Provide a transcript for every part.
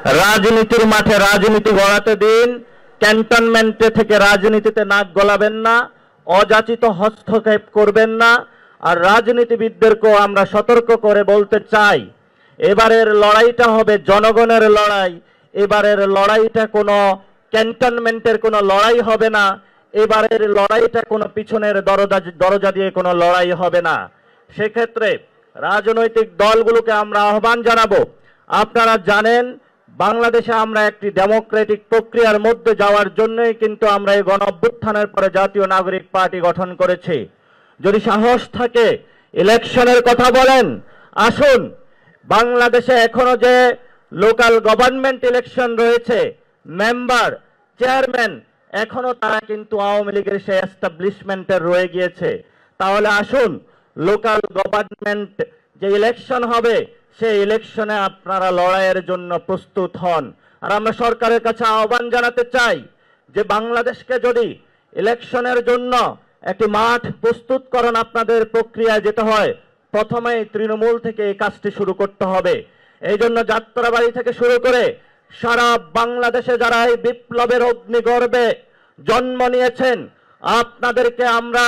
রাজনীতির মাঠে রাজনীতি গড়াতে দিন, ক্যান্টনমেন্টে থেকে রাজনীতিতে নাক গলাবেন না, অযাচিত হস্তক্ষেপ করবেন না। আর রাজনীতিবিদদেরকেও আমরা সতর্ক করে বলতে চাই, এবারের লড়াইটা হবে জনগণের লড়াই। এবারের লড়াইটা কোনো ক্যান্টনমেন্টের কোনো লড়াই হবে না। এবারের লড়াইটা কোনো পিছনের দরজা দিয়ে কোনো লড়াই হবে না। সেক্ষেত্রে রাজনৈতিক দলগুলোকে আমরা আহ্বান জানাবো, আপনারা জানেন বাংলাদেশে আমরা একটি ডেমোক্রেটিক প্রক্রিয়ার মধ্যে যাওয়ার জন্যই কিন্তু আমরা এই গণ অভ্যুত্থানের পরে জাতীয় নাগরিক পার্টি গঠন করেছি। যদি সাহস থাকে ইলেকশনের কথা বলেন, আসুন। বাংলাদেশে এখনো যে লোকাল গভর্নমেন্ট ইলেকশন রয়েছে, মেম্বার, চেয়ারম্যান, এখনো তারা কিন্তু আওয়ামী লীগের সেই এস্টাবলিশমেন্টের রয়ে গিয়েছে। তাহলে আসুন, লোকাল গভর্নমেন্ট যে ইলেকশন হবে সেই ইলেকশনে আপনারা লড়াইয়ের জন্য প্রস্তুত হন। আর আমরা সরকারের কাছে আহ্বান জানাতে চাই যে বাংলাদেশকে যদি ইলেকশনের জন্য একটি মাঠ প্রস্তুতকরণ আপনাদের প্রক্রিয়ায় যেতে হয়, প্রথমেই তৃণমূল থেকে এই কাজটি শুরু করতে হবে। এই জন্য যাত্রাবাড়ি থেকে শুরু করে সারা বাংলাদেশে যারা এই বিপ্লবের অগ্নিগর্ভে জন্ম নিয়েছেন, আপনাদেরকে আমরা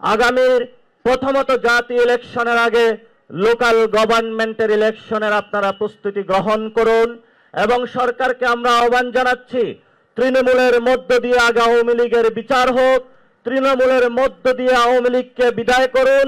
আগামীর প্রথমত জাতীয় ইলেকশনের আগে লোকাল গভর্নমেন্টের ইলেকশনের আপনারা প্রস্তুতি গ্রহণ করুন। এবং সরকারকে আমরা আহ্বান জানাচ্ছি, তৃণমূলের মধ্য দিয়ে আগে আওয়ামী লীগের বিচার হোক, তৃণমূলের মধ্য দিয়ে আওয়ামী লীগকে বিদায় করুন।